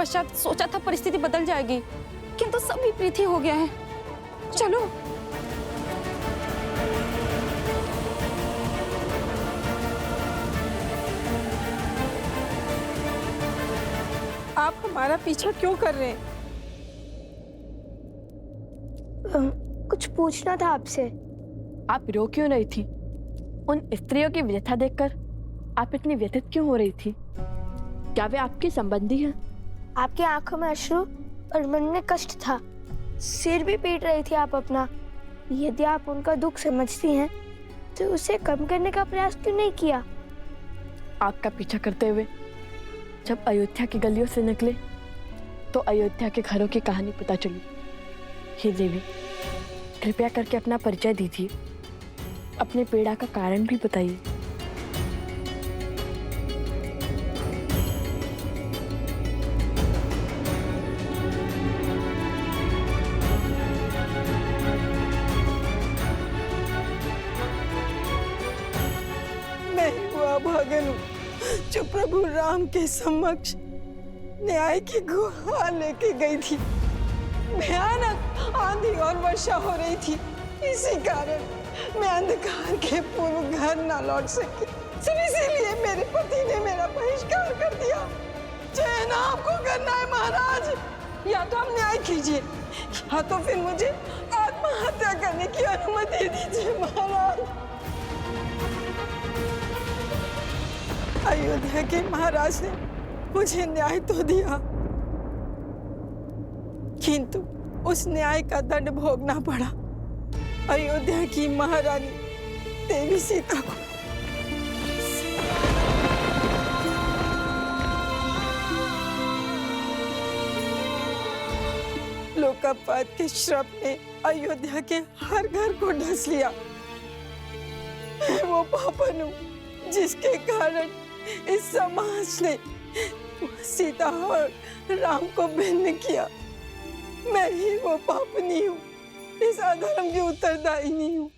पश्चात सोचा था परिस्थिति बदल जाएगी, किंतु सब विपरीत ही हो गया है। चलो। आप हमारा पीछा क्यों कर रहे हैं? कुछ पूछना था आपसे। आप रो क्यों रही थी? उन स्त्रियों की व्यथा देखकर आप इतनी व्यथित क्यों हो रही थी? क्या वे आपके संबंधी हैं? आपकी आंखों में अश्रु और मन में कष्ट था। सिर भी पीट रही थी आप अपना। यदि आप उनका दुख समझती हैं तो उसे कम करने का प्रयास क्यों नहीं किया? आपका पीछा करते हुए जब अयोध्या की गलियों से निकले तो अयोध्या के घरों की कहानी पता चली। हे देवी, कृपया करके अपना परिचय दीजिए, अपने पीड़ा का कारण भी बताइए। मैं हुआ भागन हूँ जो प्रभु राम के समक्ष न्याय की गुहार लेके गई थी। भयानक आंधी और वर्षा हो रही थी, इसी कारण मैं अंधकार के पूर्व घर न लौट सकी। सिर्फ इसीलिए मेरे पति ने मेरा बहिष्कार कर दिया। चयन आपको करना है महाराज, या तो आप न्याय कीजिए या तो फिर मुझे आत्महत्या करने की अनुमति दीजिए महाराज। अयोध्या के महाराज ने मुझे न्याय तो दिया, किंतु उस न्याय का दंड भोगना पड़ा अयोध्या की महारानी देवी सीता को। लोकापात के श्राप ने अयोध्या के हर घर को ढस लिया। मैं वो पापन हूँ जिसके कारण इस समाज ने सीता और राम को भिन्न किया। मैं ही वो पापनी हूँ, इस अधर्म की उत्तरदायिनी हूँ।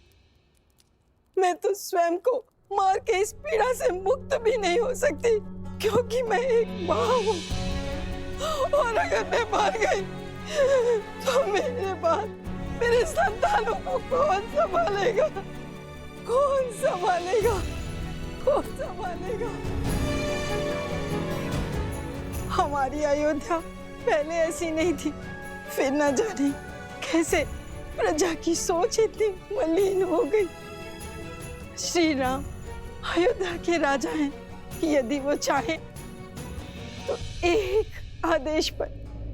मैं तो स्वयं को मार के इस पीड़ा से मुक्त भी नहीं हो सकती, क्योंकि मैं एक माँ हूँ। और अगर मैं मर गई तो मेरे बाद मेरे संतानों को कौन संभालेगा? कौन संभालेगा? कौन संभालेगा? हमारी अयोध्या पहले ऐसी नहीं थी, फिर न जाने कैसे प्रजा की सोच इतनी मलिन हो गई। श्री राम अयोध्या के राजा हैं, यदि वो चाहे तो एक आदेश पर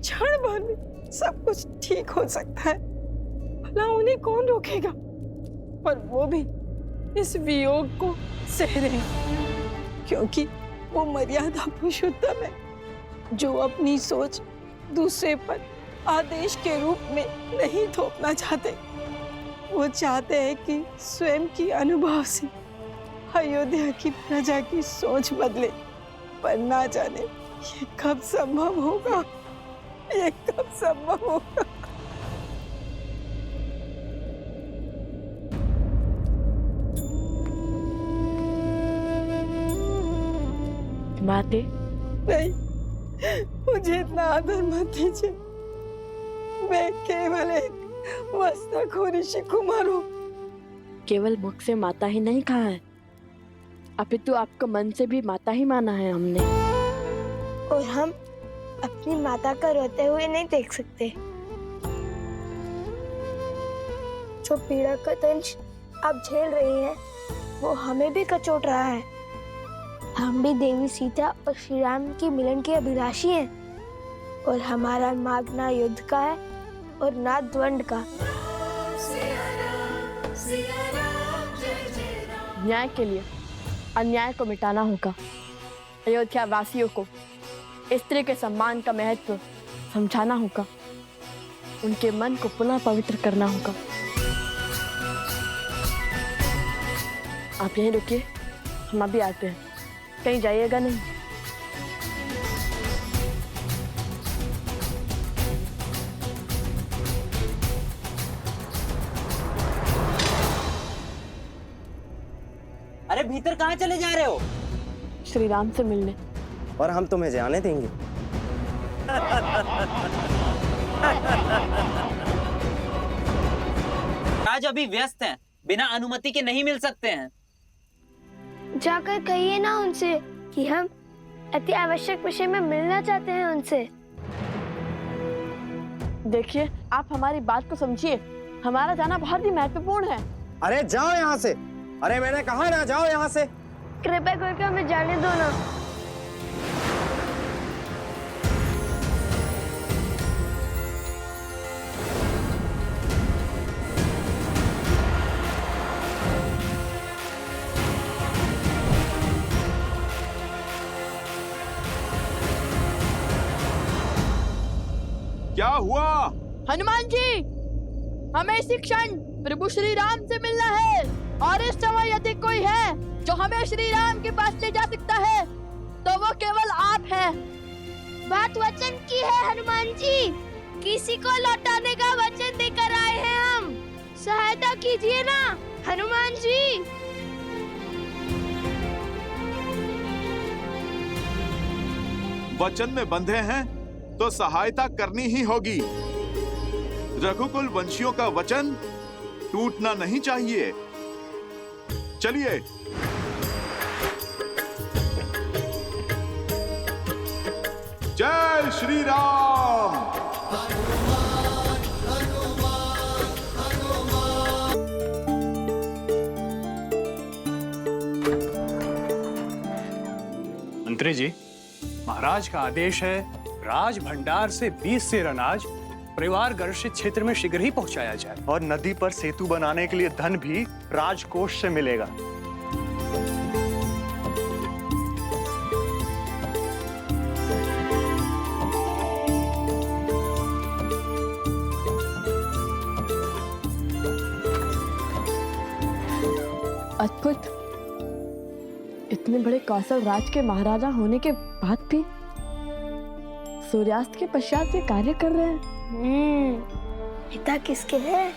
क्षण भर में सब कुछ ठीक हो सकता है। भला उन्हें कौन रोकेगा? पर वो भी इस वियोग को सह रहे हैं, क्योंकि वो मर्यादा पुरुषोत्तम है जो अपनी सोच दूसरे पर आदेश के रूप में नहीं थोपना चाहते। वो चाहते हैं कि स्वयं की अनुभव से अयोध्या की प्रजा की सोच बदले, पर ना जाने ये कब संभव होगा? ये कब संभव होगा? माते, नहीं, मुझे इतना आदर मत दीजिए। मैं केवल एक वस्ताखोर ऋषि कुमार हूँ। केवल मुख से माता ही नहीं कहा है, अपितु आपको मन से भी माता ही माना है हमने। और हम अपनी माता का रोते हुए नहीं देख सकते। जो पीड़ा का दंश आप झेल रही हैं, वो हमें भी कचोट रहा है। हम भी देवी सीता और श्री राम की मिलन के अभिलाषी हैं, और हमारा मार्ग ना युद्ध का है और ना द्वंद का। न्याय के लिए अन्याय को मिटाना होगा। अयोध्या वासियों को स्त्री के सम्मान का महत्व समझाना होगा। उनके मन को पुनः पवित्र करना होगा। आप यहीं रुकिए, हम अभी आते हैं। कहीं जाइएगा नहीं। अरे भीतर कहाँ चले जा रहे हो? श्री राम से मिलने। और हम तुम्हें जाने देंगे? आज अभी व्यस्त हैं, बिना अनुमति के नहीं मिल सकते हैं। जाकर कहिए ना उनसे कि हम अति आवश्यक विषय में मिलना चाहते हैं उनसे। देखिए, आप हमारी बात को समझिए, हमारा जाना बहुत ही महत्वपूर्ण है। अरे जाओ यहाँ से, अरे मैंने कहा ना जाओ यहाँ से। कृपया करके हमें जाने दो ना। क्या हुआ? हनुमान जी, हमें इसी क्षण प्रभु श्री राम से मिलना है, और इस समय यदि कोई है जो हमें श्री राम के पास ले जा सकता है तो वो केवल आप हैं। बात वचन की है हनुमान जी, किसी को लौटाने का वचन देकर आए हैं हम। सहायता कीजिए ना हनुमान जी। वचन में बंधे हैं तो सहायता करनी ही होगी। रघुकुल वंशियों का वचन टूटना नहीं चाहिए। चलिए। जय श्री राम। मंत्री जी, महाराज का आदेश है राज भंडार से 20 सेर अनाज परिवार गर्षित क्षेत्र में शीघ्र ही पहुंचाया जाए, और नदी पर सेतु बनाने के लिए धन भी राजकोष से मिलेगा। अद्भुत, इतने बड़े कौशल राज के महाराजा होने के बाद भी सूर्यास्त के पश्चात ये कार्य कर रहे हैं। पिता किसके हैं?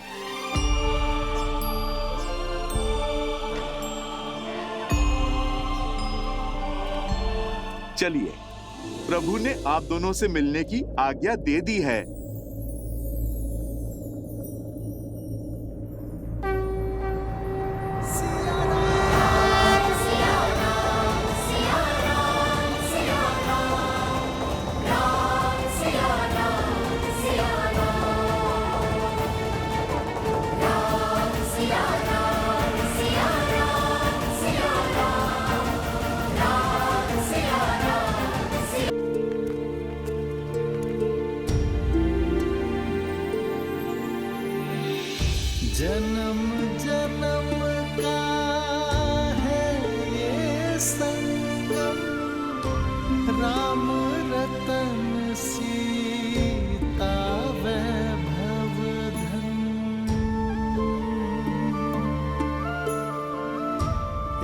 चलिए, प्रभु ने आप दोनों से मिलने की आज्ञा दे दी है। जन्म जन्म का है ये संगम, राम रतन सीता वैभव धन।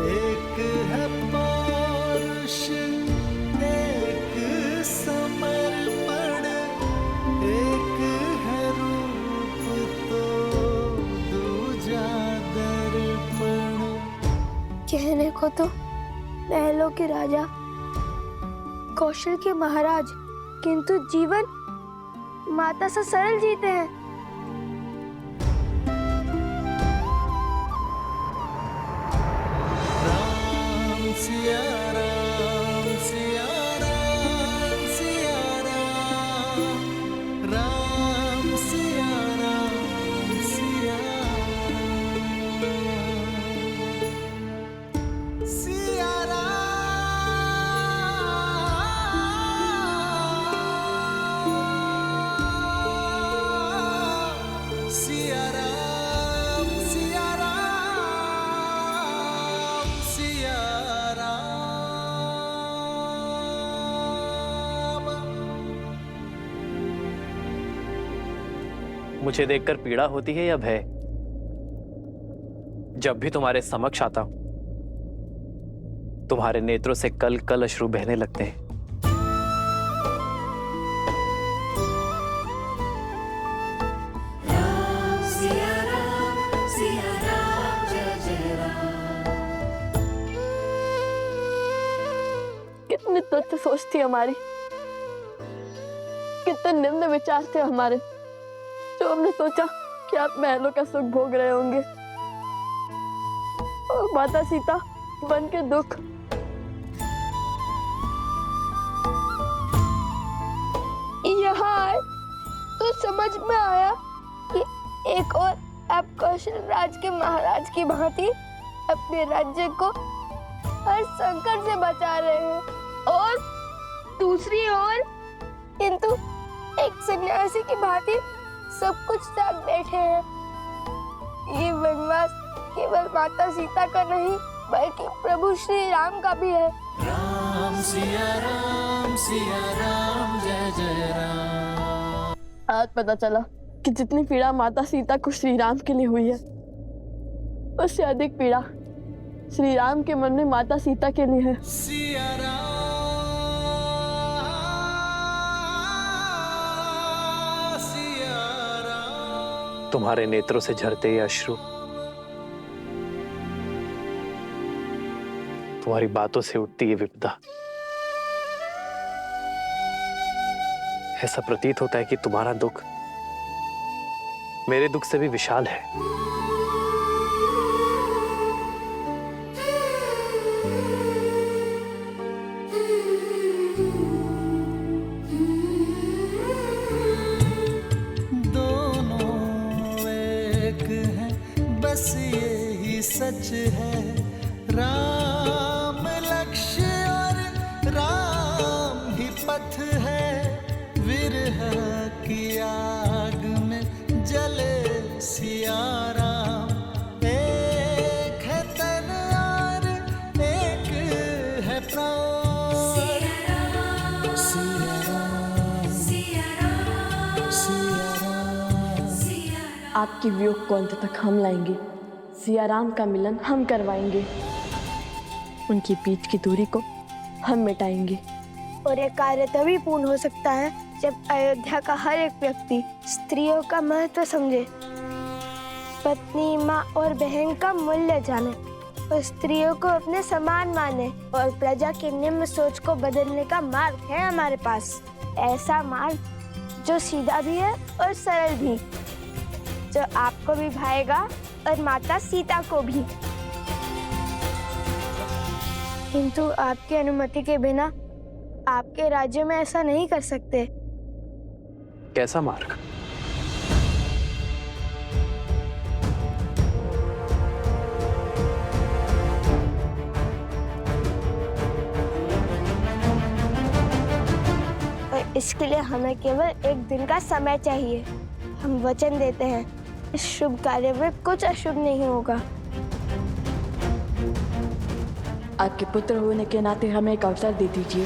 एक है पौरुष, एक समर्पण, एक है रूप तो दूजा दर्पण। कहने को तो महलों के राजा, कौशल के महाराज, किंतु जीवन माता सा सरल जीते हैं। राम सिया राम, सिया राम, सिया राम, राम सिया राम, सिया राम, सिया राम, सिया राम, सिया राम, सिया राम। मुझे देखकर पीड़ा होती है या भय? जब भी तुम्हारे समक्ष आता हूं, तुम्हारे नेत्रों से कल कल अश्रु बहने लगते हैं। कितनी तुच्छ सोच थी हमारी। कितने निम्न विचार थे हमारे, जो हमने सोचा कि आप महलों का सुख भोग रहे होंगे और माता सीता बन के दुख। यहाँ आए तो समझ में आया कि एक और आप कौशल राज के महाराज की भांति अपने राज्य को हर संकट से बचा रहे हैं, और दूसरी ओर किंतु एक सन्यासी की भांति सब कुछ त्याग बैठे हैं। ये वनवास केवल माता सीता का नहीं बल्कि प्रभु श्री राम का भी है। राम सिया राम जय जय राम। आज पता चला कि जितनी पीड़ा माता सीता को श्री राम के लिए हुई है, उससे अधिक पीड़ा श्री राम के मन में माता सीता के लिए है। सिया राम सिया राम। तुम्हारे नेत्रों से झरते ये अश्रु तुम्हारी बातों से उठती ये विपदा, ऐसा प्रतीत होता है कि तुम्हारा दुख मेरे दुख से भी विशाल है। दोनों एक हैं, बस यही सच है। राम लक्ष्य और राम ही पथ है। विरह की आग में जले सिया राम। एक है तन और एक है प्राण। सिया राम सिया राम सिया राम। आपकी वियोग को अंत तक हम लाएंगे, सिया राम का मिलन हम करवाएंगे, उनकी बीच की दूरी को हम मिटाएंगे। और ये कार्य तभी पूर्ण हो सकता है जब अयोध्या का हर एक व्यक्ति स्त्रियों का महत्व समझे, पत्नी, माँ और बहन का मूल्य जाने और स्त्रियों को अपने समान माने। और प्रजा की निम्न सोच को बदलने का मार्ग है हमारे पास, ऐसा मार्ग जो सीधा भी है और सरल भी, जो आपको भी भाएगा और माता सीता को भी। किंतु आपकी अनुमति के बिना आपके राज्य में ऐसा नहीं कर सकते। कैसा मार्ग? और इसके लिए हमें केवल एक दिन का समय चाहिए। हम वचन देते हैं इस शुभ कार्य में कुछ अशुभ नहीं होगा। आपके पुत्र होने के नाते हमें एक अवसर दे दीजिए।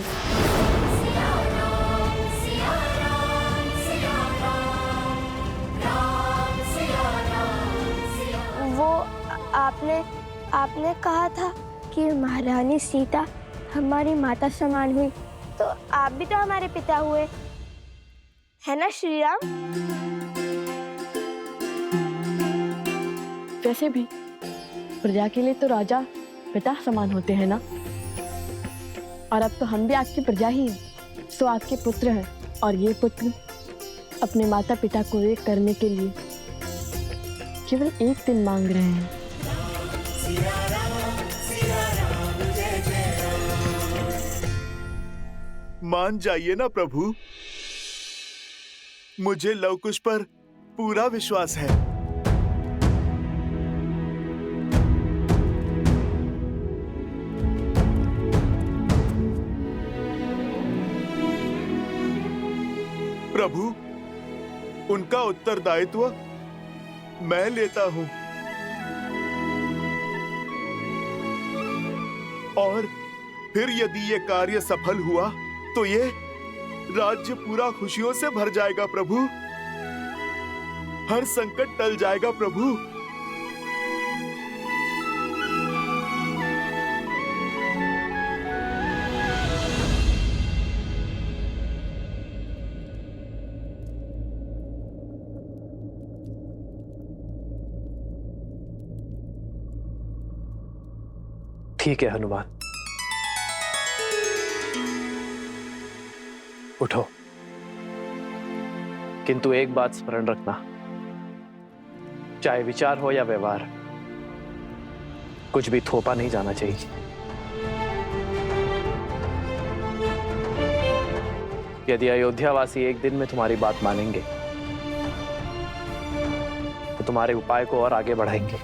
वो आपने कहा था कि महारानी सीता हमारी माता समान हुई, तो आप भी तो हमारे पिता हुए, है ना श्री राम? वैसे भी प्रजा के लिए तो राजा पिता समान होते हैं ना, और अब तो हम भी आपकी प्रजा ही हैं, सो आपके पुत्र हैं, और ये पुत्र अपने माता पिता को एक करने के लिए केवल एक दिन मांग रहे हैं। मान जाइए ना प्रभु, मुझे लव कुश पर पूरा विश्वास है। प्रभु, उनका उत्तरदायित्व मैं लेता हूं, और फिर यदि ये कार्य सफल हुआ तो ये राज्य पूरा खुशियों से भर जाएगा प्रभु। हर संकट टल जाएगा प्रभु। ठीक है हनुमान, उठो। किंतु एक बात स्मरण रखना, चाहे विचार हो या व्यवहार, कुछ भी थोपा नहीं जाना चाहिए। यदि अयोध्यावासी एक दिन में तुम्हारी बात मानेंगे तो तुम्हारे उपाय को और आगे बढ़ाएंगे,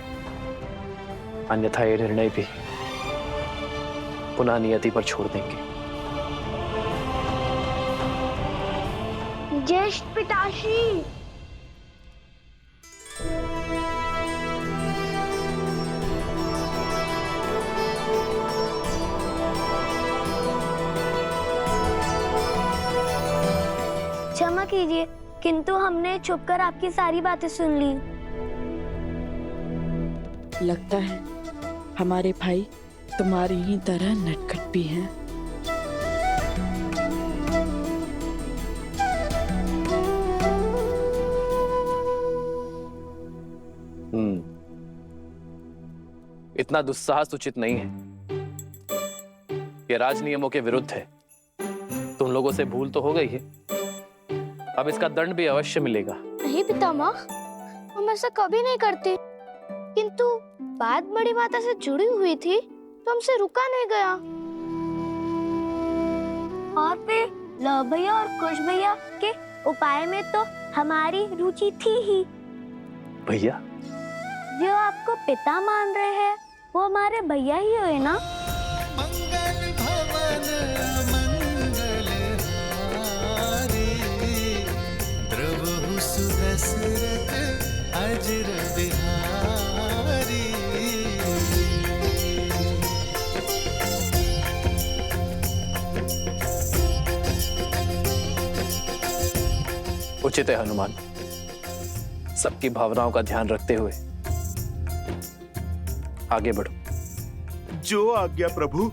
अन्यथा ये निर्णय भी पुनः नियति पर छोड़ देंगे। ज्येष्ठ पिताश्री, क्षमा कीजिए, किंतु हमने छुपकर आपकी सारी बातें सुन ली। लगता है हमारे भाई तुम्हारी ही तरह नटखट भी हैं। इतना दुस्साहस उचित नहीं है, ये राज नियमों के विरुद्ध है। तुम लोगों से भूल तो हो गई है, अब इसका दंड भी अवश्य मिलेगा। नहीं पितामह, हम ऐसा कभी नहीं करते, किंतु बात बड़ी माता से जुड़ी हुई थी तो हमसे रुका नहीं गया। और फिर लव भैया और कुश भैया के उपाय में तो हमारी रुचि थी ही। भैया? जो आपको पिता मान रहे हैं वो हमारे भैया ही हुए ना। मंगल भवन मंगल हारी, द्रवहु सुदशरथ अजर बिहारी। उचित है हनुमान, सबकी भावनाओं का ध्यान रखते हुए आगे बढ़ो। जो आज्ञा प्रभु।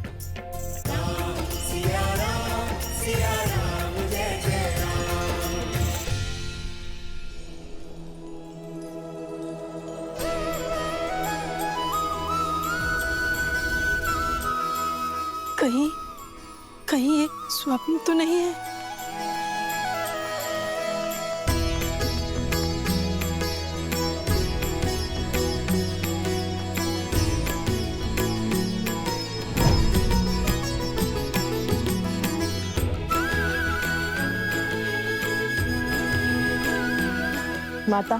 कहीं ये स्वप्न तो नहीं है? माता,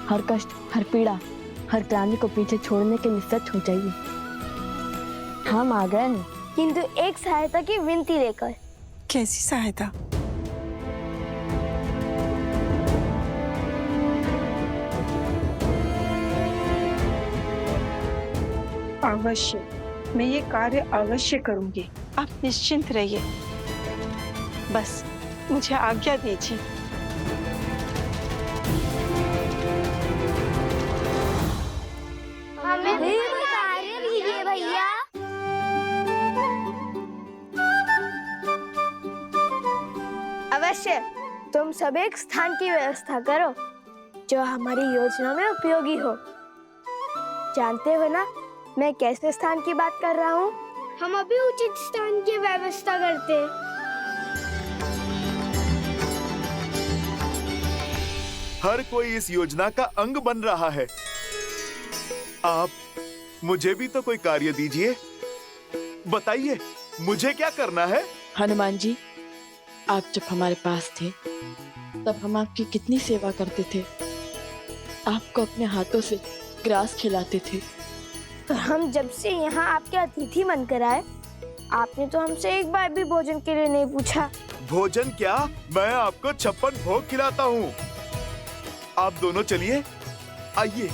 हर कष्ट, हर पीड़ा, हर ग्लानि को पीछे छोड़ने के निश्चित हो जाइए। हम आ गए हैं, किंतु एक सहायता की विनती लेकर। कैसी सहायता? अवश्य, मैं ये कार्य अवश्य करूंगी। आप निश्चिंत रहिए, बस मुझे आज्ञा दीजिए। हमें भी कार्य दीजिए भैया। अवश्य, तुम सब एक स्थान की व्यवस्था करो जो हमारी योजना में उपयोगी हो। जानते हो ना मैं कैसे स्थान की बात कर रहा हूँ? हम अभी उचित स्थान की व्यवस्था करते। हर कोई इस योजना का अंग बन रहा है। आप मुझे भी तो कोई कार्य दीजिए, बताइए मुझे क्या करना है? हनुमान जी, आप जब हमारे पास थे तब हम आपकी कितनी सेवा करते थे, आपको अपने हाथों से ग्रास खिलाते थे। पर हम जब से यहाँ आपके अतिथि बनकर आए, आपने तो हमसे एक बार भी भोजन के लिए नहीं पूछा। भोजन क्या, मैं आपको 56 भोग खिलाता हूँ। आप दोनों चलिए, आइए।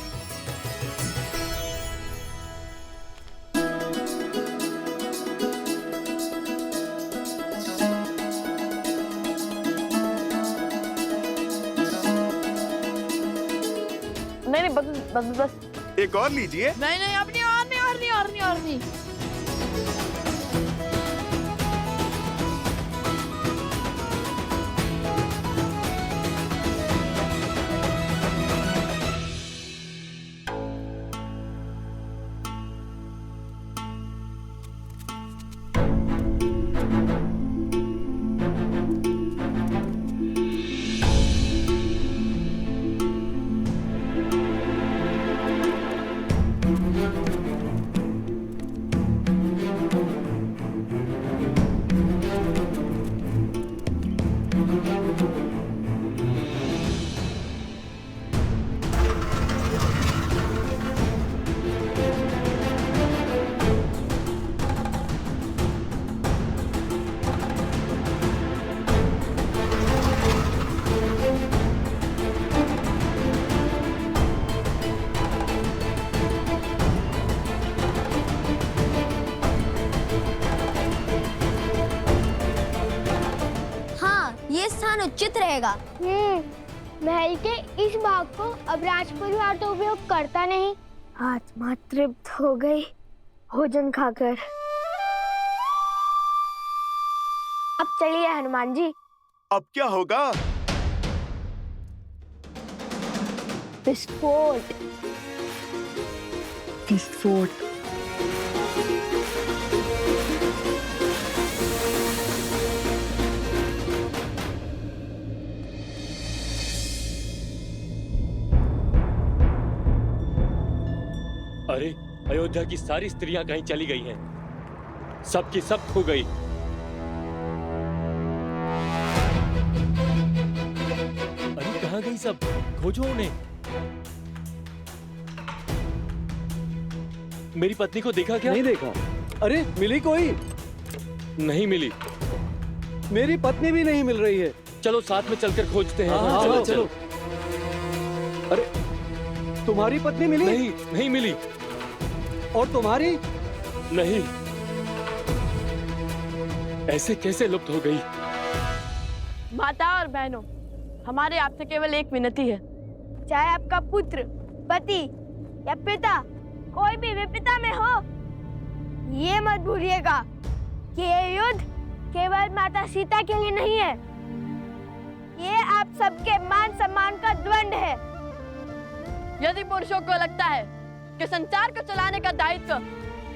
नहीं, बस एक और लीजिए। नहीं, अपनी और नहीं। ये स्थान उचित रहेगा। महल के इस भाग को अब राज परिवार तो उपयोग करता नहीं। आत्मा तृप्त हो गई भोजन खाकर। अब चलिए हनुमान जी। अब क्या होगा? विस्फोट। विस्फोट। अरे अयोध्या की सारी स्त्रियां कहीं चली गई हैं, सबकी सब खो गई। अरे कहाँ गई सब? खोजो उन्हें। मेरी पत्नी को देखा क्या? नहीं देखा। अरे मिली कोई? नहीं मिली। मेरी पत्नी भी नहीं मिल रही है। चलो साथ में चलकर खोजते हैं। हाँ, चलो, चलो। अरे तुम्हारी पत्नी मिली? नहीं, नहीं मिली। और तुम्हारी? नहीं। ऐसे कैसे लुप्त हो गई? माता और बहनों, हमारे आपसे केवल एक विनती है। चाहे आपका पुत्र, पति या पिता कोई भी विपदा में हो, ये मत भूलिएगा कि ये युद्ध केवल माता सीता के लिए नहीं है। ये आप सबके मान सम्मान का द्वंद है। यदि पुरुषों को लगता है कि संसार को चलाने का दायित्व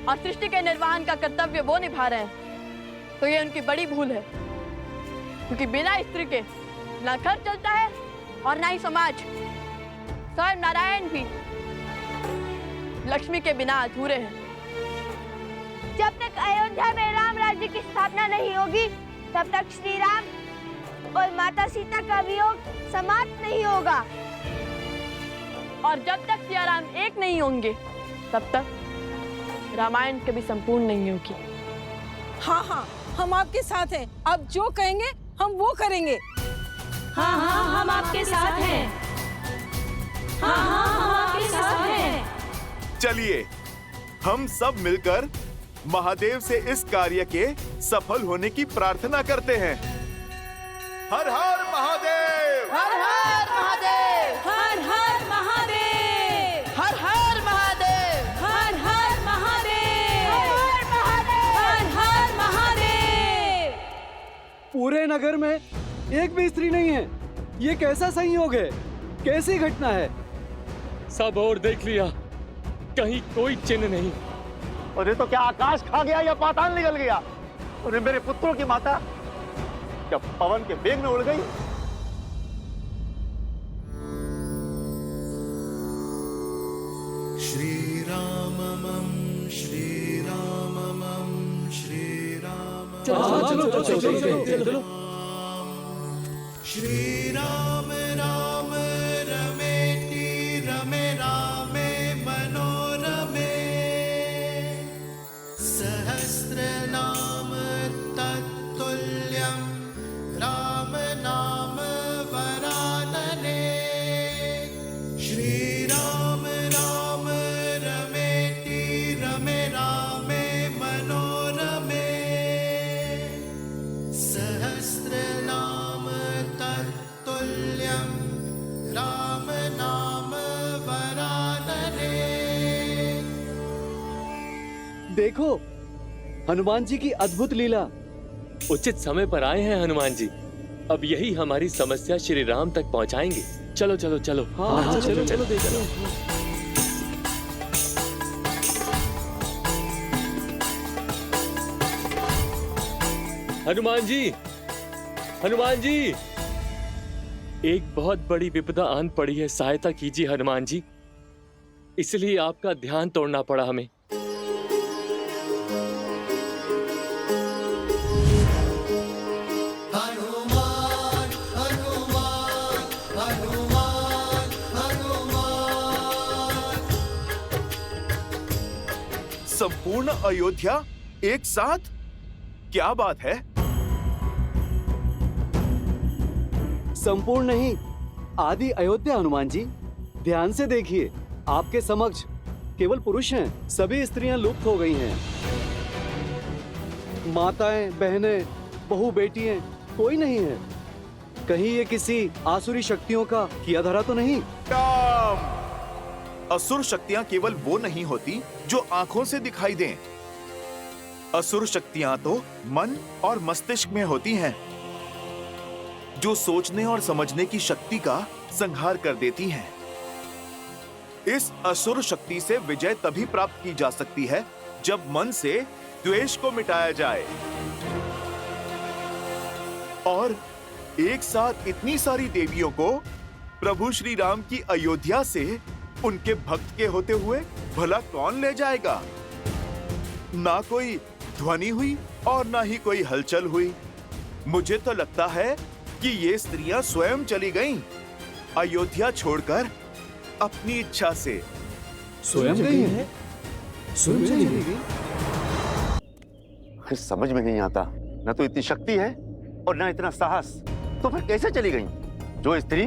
और सृष्टि के निर्वहन का कर्तव्य वो निभा रहे हैं, तो ये उनकी बड़ी भूल है। क्योंकि बिना स्त्री के ना घर चलता है और ना ही समाज। स्वयं नारायण भी लक्ष्मी के बिना अधूरे हैं। जब तक अयोध्या में राम राज्य की स्थापना नहीं होगी, तब तक श्री राम और माता सीता का वियोग समाप्त नहीं होगा। और जब तक सिया राम एक नहीं होंगे, तब तक रामायण कभी संपूर्ण नहीं होगी। हाँ हाँ, हम आपके साथ हैं। आप जो कहेंगे हम वो करेंगे। हाँ हाँ, हम आपके साथ हैं। हाँ हाँ, हम आपके साथ हैं। चलिए हम सब मिलकर महादेव से इस कार्य के सफल होने की प्रार्थना करते हैं। हर हर महादेव! हर हर महादेव! हर हर महादेव! हर हर महादेव! हर हर महादेव! हर हर महादेव! पूरे नगर में एक भी स्त्री नहीं है। ये कैसा संयोग है? कैसी घटना है? सब और देख लिया, कहीं कोई चिन्ह नहीं। अरे तो क्या आकाश खा गया या पाताल निकल गया? अरे मेरे पुत्रों की माता क्या पवन के वेग में उड़ गई? श्री राममं श्री राममं श्री राम। चलो। श्री राम राम रमेति रमे रामे मनोरमे सहस्रनाम तत्तुल्यं राम नाम वरानने। श्री राम राम रमेति रमे रामे मनोरमे सहस्रनाम तत्तुल्यं राम नाम वरानने। देखो हनुमान जी की अद्भुत लीला। उचित समय पर आए हैं हनुमान जी। अब यही हमारी समस्या श्री राम तक पहुंचाएंगे। चलो चलो चलो। हाँ, चलो देखो। हनुमान जी, हनुमान जी, एक बहुत बड़ी विपदा आन पड़ी है, सहायता कीजिए हनुमान जी। इसलिए आपका ध्यान तोड़ना पड़ा हमें। हनुमान संपूर्ण अयोध्या एक साथ? क्या बात है? संपूर्ण नहीं, आदि अयोध्या हनुमान जी। ध्यान से देखिए, आपके समक्ष केवल पुरुष हैं, सभी स्त्रियां लुप्त हो गई हैं। माताएं, बहनें, बहू, बेटियां कोई नहीं है। कहीं ये किसी आसुरी शक्तियों का किया धरा तो नहीं? असुर शक्तियां केवल वो नहीं होती जो आंखों से दिखाई दें। असुर शक्तियां तो मन और मस्तिष्क में होती हैं, जो सोचने और समझने की शक्ति का संहार कर देती हैं। इस असुर शक्ति से विजय तभी प्राप्त की जा सकती है जब मन से द्वेष को मिटाया जाए। और एक साथ इतनी सारी देवियों को प्रभु श्री राम की अयोध्या से उनके भक्त के होते हुए भला कौन ले जाएगा? ना कोई ध्वनि हुई और ना ही कोई हलचल हुई। मुझे तो लगता है कि ये स्त्रियां स्वयं चली गईं, अयोध्या छोड़कर अपनी इच्छा से। स्वयं गई है? स्वयं चली गई? फिर समझ में नहीं आता, न तो इतनी शक्ति है और न इतना साहस, तो फिर कैसे चली गई? जो स्त्री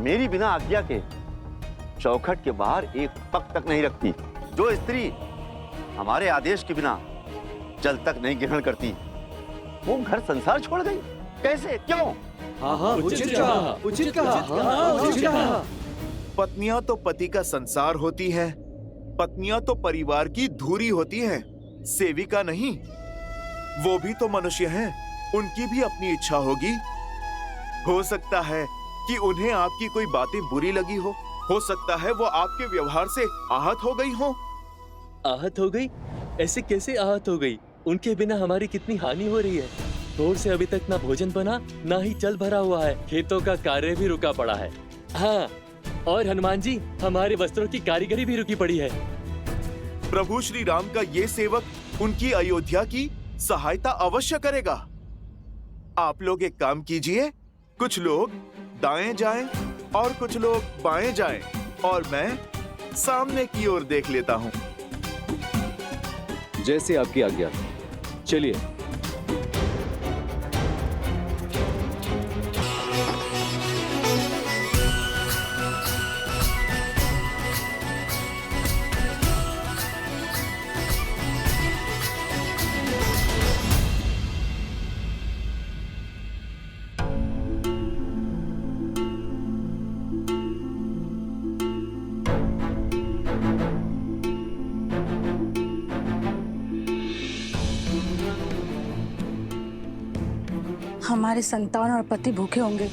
मेरी बिना आज्ञा के चौखट के बाहर एक पग तक नहीं रखती, जो स्त्री हमारे आदेश के बिना जल तक नहीं ग्रहण करती, वो घर संसार छोड़ गई। कैसे? क्यों? हाँ, उचित कहा, उचित कहा, उचित कहा। पत्नियां तो पति का संसार होती हैं, पत्नियां तो परिवार की धुरी होती हैं, सेविका नहीं। वो भी तो मनुष्य हैं, उनकी भी अपनी इच्छा होगी। हो सकता है कि उन्हें आपकी कोई बातें बुरी लगी हो सकता है वो आपके व्यवहार से आहत हो गई हो। आहत हो गई? ऐसे कैसे आहत हो गई? उनके बिना हमारी कितनी हानि हो रही है। भोर से अभी तक ना भोजन बना, ना ही जल भरा हुआ है, खेतों का कार्य भी रुका पड़ा है। हाँ, और हनुमान जी, हमारे वस्त्रों की कारीगरी भी रुकी पड़ी है। प्रभु श्री राम का ये सेवक उनकी अयोध्या की सहायता अवश्य करेगा। आप लोग एक काम कीजिए, कुछ लोग दाएं जाएं और कुछ लोग बाएं जाएं, और मैं सामने की ओर देख लेता हूं। जैसे आपकी आज्ञा। चलिए। हमारे संतान और पति भूखे होंगे।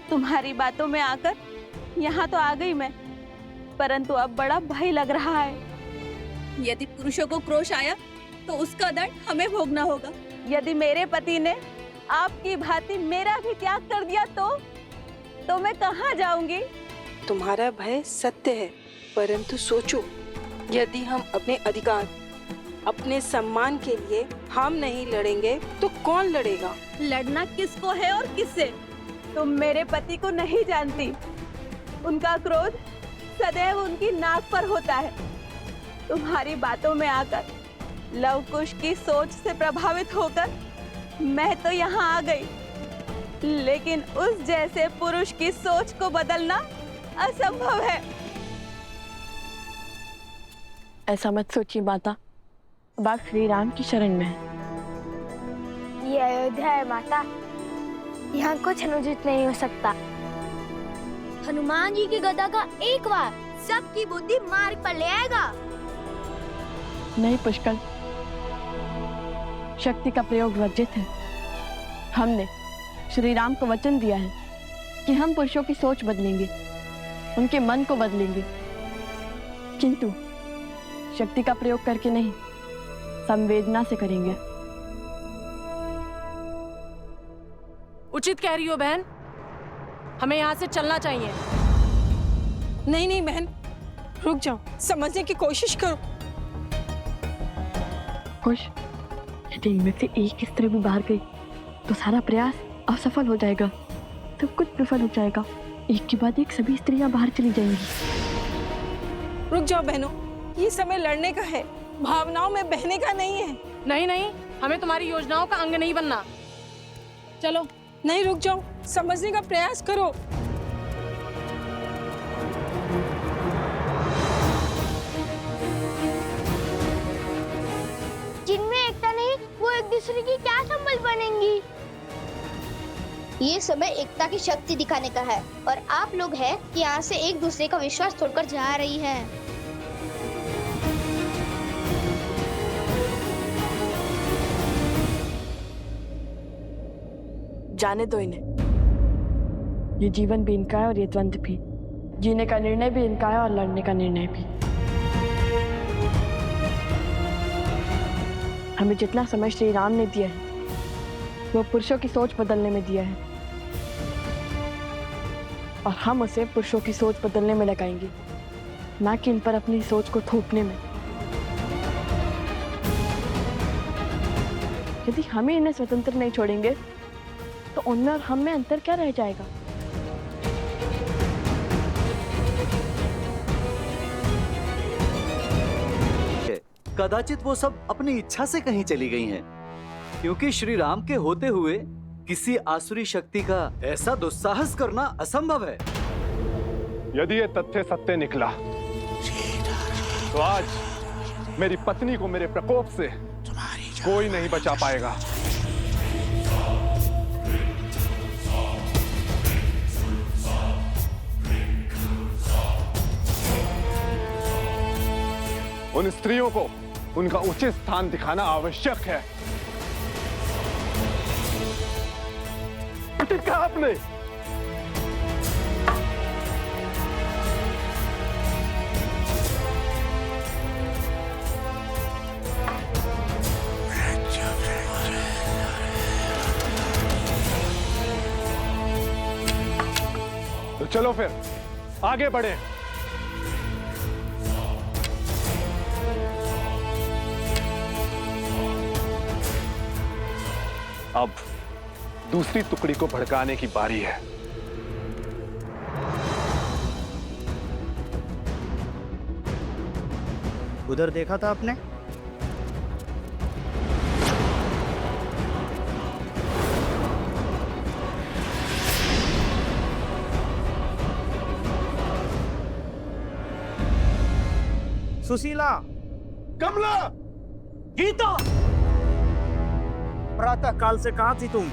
तुम्हारी बातों में आकर यहाँ तो आ गई मैं, परंतु अब बड़ा भय लग रहा है। यदि पुरुषों को क्रोध आया तो उसका दंड हमें भोगना होगा। यदि मेरे पति ने आपकी भांति मेरा भी त्याग कर दिया तो मैं कहाँ जाऊंगी? तुम्हारा भय सत्य है, परंतु सोचो, यदि हम अपने अधिकार, अपने सम्मान के लिए हम नहीं लड़ेंगे तो कौन लड़ेगा? लड़ना किसको है और किससे? तुम मेरे पति को नहीं जानती। उनका क्रोध सदैव उनकी नाक पर होता है। तुम्हारी बातों में आकर लव कुश की सोच से प्रभावित होकर मैं तो यहाँ आ गई, लेकिन उस जैसे पुरुष की सोच को बदलना असंभव है। ऐसा मत सोचिए माता, अब आप श्री राम की शरण में हैं। ये अयोध्या है माता, यहाँ कुछ अनुचित नहीं हो सकता। हनुमान जी की गदा का एक वार सबकी बुद्धि मार्ग पर ले आएगा। नहीं पुष्कर, शक्ति का प्रयोग वर्जित है। हमने श्री राम को वचन दिया है कि हम पुरुषों की सोच बदलेंगे, उनके मन को बदलेंगे, किंतु शक्ति का प्रयोग करके नहीं, संवेदना से करेंगे। उचित कह रही हो बहन, हमें यहाँ से चलना चाहिए। नहीं नहीं बहन, रुक जाओ, समझने की कोशिश करो। खुश, यदि इनमें से एक स्त्री भी बाहर गई तो सारा प्रयास असफल हो जाएगा, सब कुछ विफल हो जाएगा। एक के बाद एक सभी स्त्रियां बाहर चली जाएंगी। रुक जाओ बहनों, ये समय लड़ने का है, भावनाओं में बहने का नहीं है। नहीं नहीं, हमें तुम्हारी योजनाओं का अंग नहीं बनना। चलो। नहीं, रुक जाओ, समझने का प्रयास करो। जिनमें एकता नहीं, वो एक दूसरे की क्या संबल बनेंगी। ये समय एकता की शक्ति दिखाने का है और आप लोग हैं कि यहाँ से एक दूसरे का विश्वास तोड़कर जा रही हैं। जाने दो इन्हें। ये जीवन भी इनका है और ये द्वंद्व भी। जीने का निर्णय भी इनका है और लड़ने का निर्णय भी। हमें जितना समय श्री राम ने दिया है वो पुरुषों की सोच बदलने में दिया है, और हम उसे पुरुषों की सोच बदलने में लगाएंगे, ना कि इन पर अपनी सोच को थोपने में। यदि हम ही इन्हें स्वतंत्र नहीं छोड़ेंगे तो उनमें और हम में अंतर क्या रह जाएगा? कदाचित वो सब अपनी इच्छा से कहीं चली गई हैं, क्योंकि श्री राम के होते हुए किसी आसुरी शक्ति का ऐसा दुस्साहस करना असंभव है। यदि ये तथ्य सत्य निकला तो आज मेरी पत्नी को मेरे प्रकोप से कोई नहीं बचा पाएगा। उन स्त्रियों को उनका उचित स्थान दिखाना आवश्यक है। उचित कहा आपने। तो चलो फिर आगे बढ़े। अब दूसरी टुकड़ी को भड़काने की बारी है। उधर देखा था आपने? सुशीला, कमला, गीता, प्रातः काल से कहाँ थी तुम?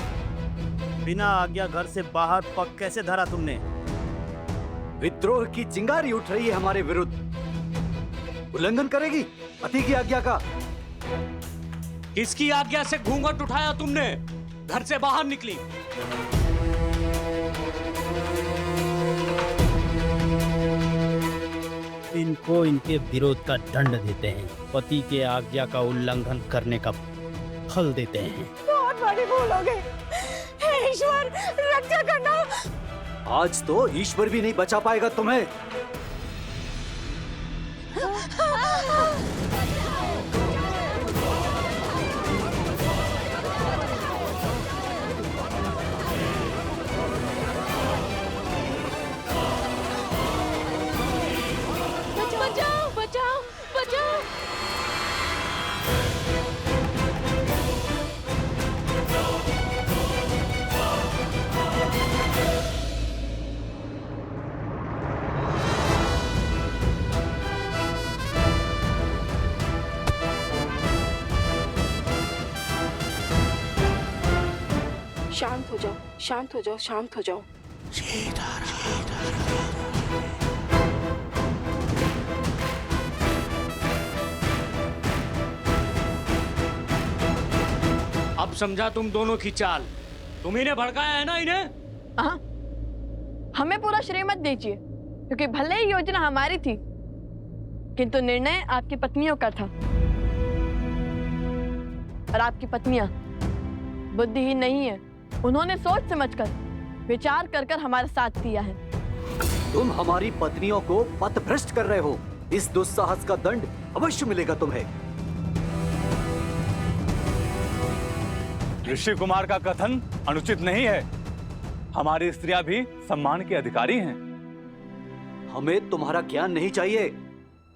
बिना आज्ञा घर से बाहर पग कैसे धरा तुमने? विद्रोह की चिंगारी उठ रही है हमारे विरुद्ध। उल्लंघन करेगी पति की आज्ञा का। किसकी आज्ञा से घूंघट उठाया तुमने? घर से बाहर निकली। इनको इनके विरोध का दंड देते हैं, पति के आज्ञा का उल्लंघन करने का फल देते हैं। बहुत बड़ी भूल हो गई। हे ईश्वर, रक्षा करना। आज तो ईश्वर भी नहीं बचा पाएगा तुम्हें। बचाओ, बचाओ, बचाओ। शांत हो जाओ, शांत हो जाओ, शांत हो जाओ। अब समझा तुम दोनों की चाल। तुम इन्हें भड़काया है ना इन्हें? हाँ, हमें पूरा श्रेय मत दीजिए, क्योंकि भले ही योजना हमारी थी, किंतु निर्णय आपकी पत्नियों का था। और आपकी पत्नियां बुद्धिहीन नहीं है। उन्होंने सोच समझकर, विचार कर कर हमारा साथ दिया है। तुम हमारी पत्नियों को पथभ्रष्ट कर रहे हो। इस दुस्साहस का दंड अवश्य मिलेगा तुम्हें। ऋषि कुमार का कथन अनुचित नहीं है। हमारी स्त्रियां भी सम्मान के अधिकारी हैं। हमें तुम्हारा ज्ञान नहीं चाहिए,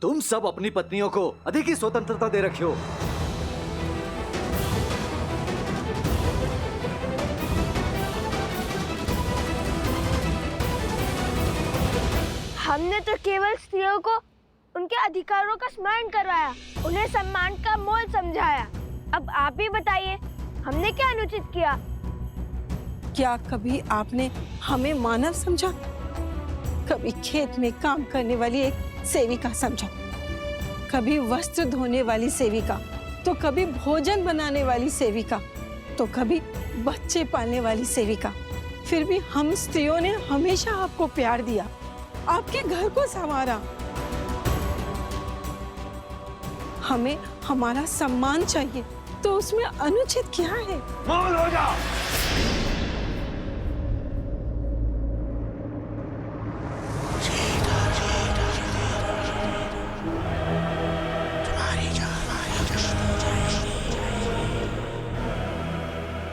तुम सब अपनी पत्नियों को अधिक ही स्वतंत्रता दे रखे हो। हमने तो केवल स्त्रियों को उनके अधिकारों का स्मरण करवाया, उन्हें सम्मान का मोल समझाया। अब आप ही बताइए, हमने क्या अनुचित किया? क्या कभी आपने हमें मानव समझा? कभी खेत में काम करने वाली एक सेविका समझा, कभी वस्त्र धोने वाली सेविका, तो कभी भोजन बनाने वाली सेविका, तो कभी बच्चे पालने वाली सेविका। फिर भी हम स्त्रियों ने हमेशा आपको प्यार दिया, आपके घर को संवारा। हमें हमारा सम्मान चाहिए, तो उसमें अनुचित क्या है? मौन हो जा।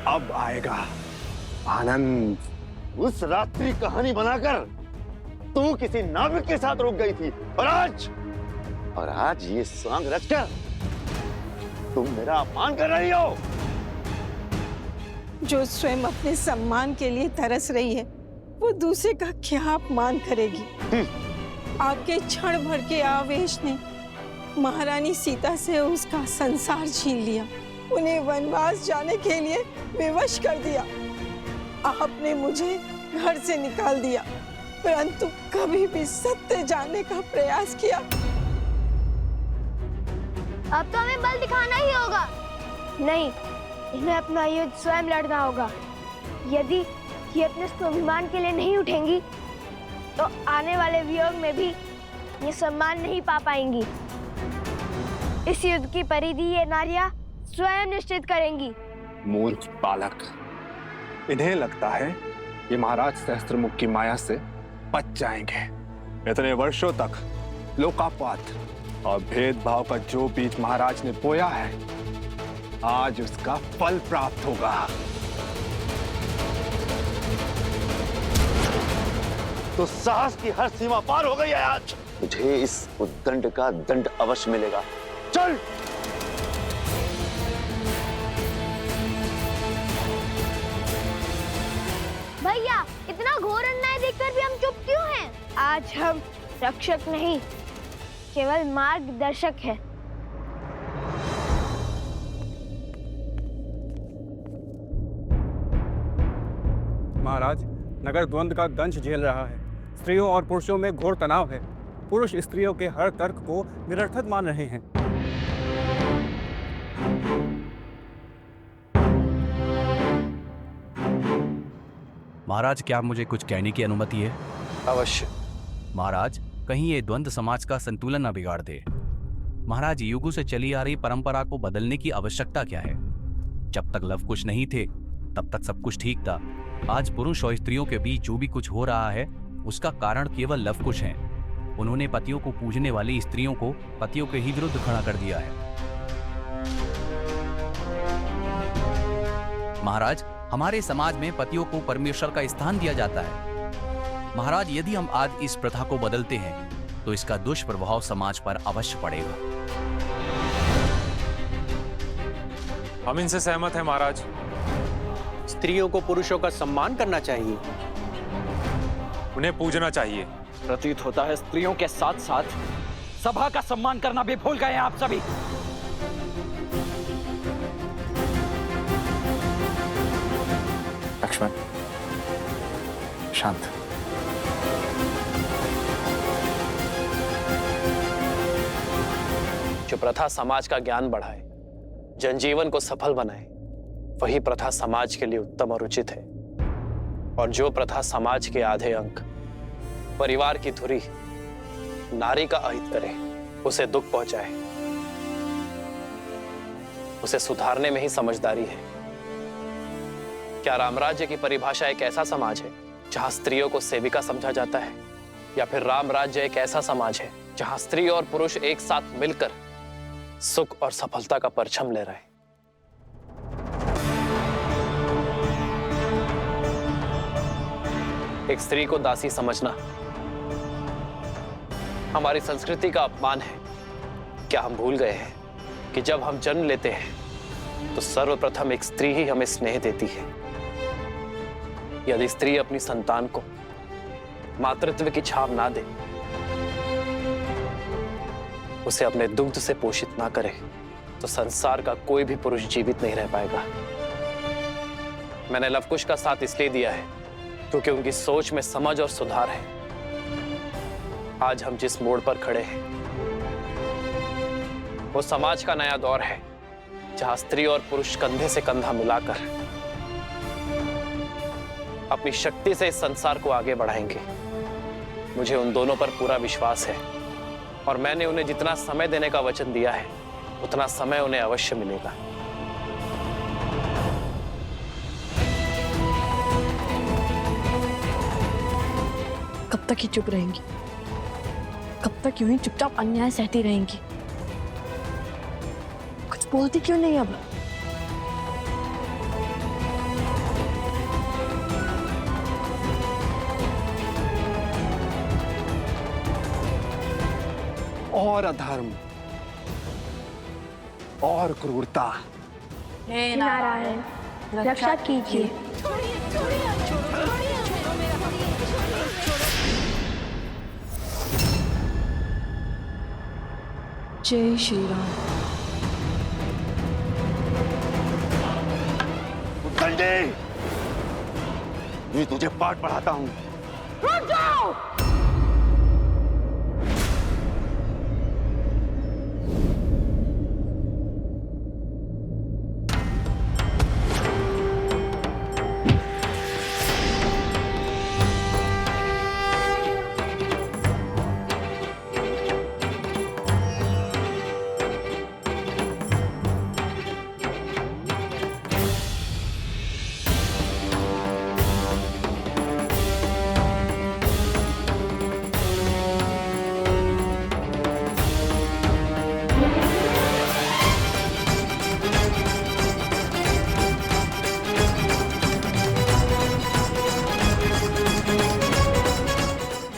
अब आएगा आनंद। उस रात्रि कहानी बनाकर तू किसी नाविक के साथ रुक गई थी, और आज ये सांग रचकर तुम मेरा अपमान कर रही हो। जो स्वयं अपने सम्मान के लिए तरस रही है, वो दूसरे का क्या अपमान करेगी? आपके क्षण भर के आवेश ने महारानी सीता से उसका संसार छीन लिया, उन्हें वनवास जाने के लिए विवश कर दिया। आपने मुझे घर से निकाल दिया, परंतु कभी भी सत्य जानने का प्रयास किया? अब तो हमें बल दिखाना ही होगा। नहीं, इन्हें अपना युद्ध स्वयं लड़ना होगा। यदि ये अपने स्वाभिमान के लिए नहीं उठेंगी, तो आने वाले वियोग में भी ये सम्मान नहीं पा पाएंगी। इस युद्ध की परिधि ये नारियां स्वयं निश्चित करेंगी। मूर्ख बालक, इन्हें लगता है ये महाराज सहस्त्रमुख की माया से बच जाएंगे। इतने वर्षों तक लोकापात और भेदभाव का जो बीज महाराज ने बोया है, आज उसका फल प्राप्त होगा। तो साहस की हर सीमा पार हो गई है आज। मुझे इस उद्दंड का दंड अवश्य मिलेगा। चल। भैया, इतना घोर अन्याय देखकर भी हम चुप क्यों हैं? आज हम रक्षक नहीं, केवल मार्गदर्शक है। महाराज, नगर द्वंद्व का दंश झेल रहा है। स्त्रियों और पुरुषों में घोर तनाव है। पुरुष स्त्रियों के हर तर्क को निरर्थक मान रहे हैं। महाराज, क्या मुझे कुछ कहने की अनुमति है? अवश्य। महाराज, कहीं ये द्वंद्व समाज का संतुलन न बिगाड़ दे। महाराज, युगों से चली आ रही परंपरा को बदलने की आवश्यकता क्या है? जब तक लव कुश नहीं थे, तब तक सब कुछ ठीक था। आज पुरुष और स्त्रियों के बीच जो भी कुछ हो रहा है, उसका कारण केवल लव कुश है। उन्होंने पतियों को पूजने वाली स्त्रियों को पतियों के ही विरुद्ध खड़ा कर दिया है। महाराज, हमारे समाज में पतियों को परमेश्वर का स्थान दिया जाता है। महाराज, यदि हम आज इस प्रथा को बदलते हैं, तो इसका दुष्प्रभाव समाज पर अवश्य पड़ेगा। हम इनसे सहमत हैं महाराज। स्त्रियों को पुरुषों का सम्मान करना चाहिए, उन्हें पूजना चाहिए। प्रतीत होता है स्त्रियों के साथ साथ सभा का सम्मान करना भी भूल गए हैं आप सभी। लक्ष्मण, शांत। जो प्रथा समाज का ज्ञान बढ़ाए, जनजीवन को सफल बनाए, वही प्रथा समाज के लिए उत्तम और उचित है। और जो प्रथा समाज के आधे अंक, परिवार की धुरी, नारी का अहित करे, उसे दुख पहुंचाए, उसे सुधारने में ही समझदारी है। क्या रामराज्य की परिभाषा एक ऐसा समाज है जहां स्त्रियों को सेविका समझा जाता है, या फिर रामराज्य एक ऐसा समाज है जहां स्त्री और पुरुष एक साथ मिलकर सुख और सफलता का परचम ले रहे हैं? एक स्त्री को दासी समझना हमारी संस्कृति का अपमान है। क्या हम भूल गए हैं कि जब हम जन्म लेते हैं तो सर्वप्रथम एक स्त्री ही हमें स्नेह देती है। यदि स्त्री अपनी संतान को मातृत्व की छाव ना दे, उसे अपने दुग्ध से पोषित ना करे, तो संसार का कोई भी पुरुष जीवित नहीं रह पाएगा। मैंने लवकुश का साथ इसलिए दिया है क्योंकि उनकी सोच में समझ और सुधार है। आज हम जिस मोड़ पर खड़े हैं वो समाज का नया दौर है, जहां स्त्री और पुरुष कंधे से कंधा मिलाकर अपनी शक्ति से इस संसार को आगे बढ़ाएंगे। मुझे उन दोनों पर पूरा विश्वास है और मैंने उन्हें जितना समय देने का वचन दिया है उतना समय उन्हें अवश्य मिलेगा। कब तक ही चुप रहेंगी? कब तक यूं ही चुपचाप अन्याय सहती रहेंगी? कुछ बोलती क्यों नहीं अब? और अधर्म और क्रूरता। हे नारायण, रक्षा कीजिए। जय श्री राम। संजय, मैं तुझे पाठ पढ़ाता हूँ। रुक जाओ!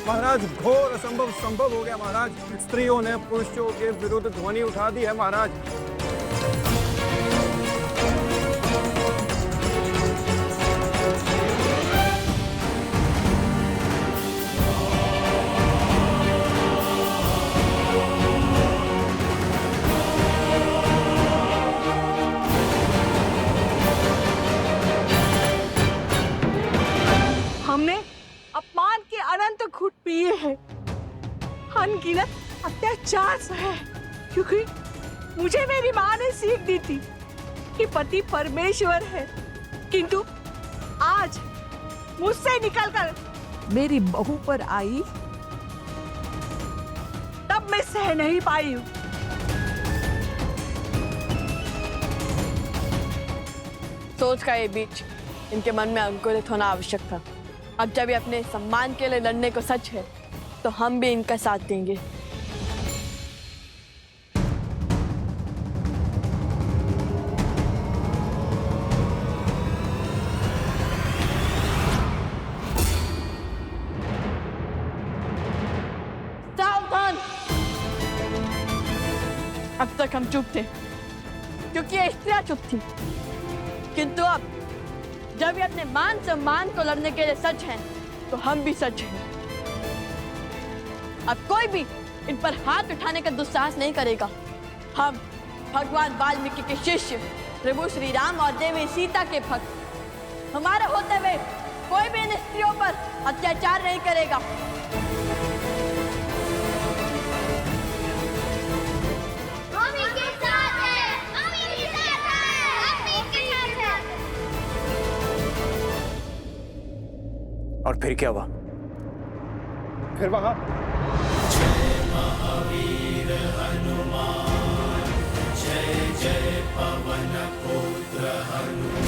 महाराज, घोर असंभव संभव हो गया महाराज। स्त्रियों ने पुरुषों के विरुद्ध ध्वनि उठा दी है महाराज। हमने अपमान के अनंत घुट पिए हैं, अनगिनत अत्याचार सहे, क्योंकि मुझे मेरी माँ ने सीख दी थी कि पति परमेश्वर है। किंतु आज मुझसे निकलकर मेरी बहू पर आई, तब मैं सह नहीं पाई हूँ। सोच का ये बीज इनके मन में अंकुरित होना आवश्यक था। अब जब ये अपने सम्मान के लिए लड़ने को सच है, तो हम भी इनका साथ देंगे। सावधान! अब तक हम चुप थे क्योंकि ये स्त्रियां चुप थी, किंतु अब जब ये अपने मान सम्मान को लड़ने के लिए सच हैं, तो हम भी सच हैं। अब कोई भी इन पर हाथ उठाने का दुस्साहस नहीं करेगा। हम भगवान वाल्मीकि के शिष्य प्रभु श्री राम और देवी सीता के भक्त, हमारे होते हुए कोई भी इन स्त्रियों पर अत्याचार नहीं करेगा। और फिर क्या हुआ? फिर वहां जय महावीर हनुमान, जय जय पवन पुत्र हनुमान।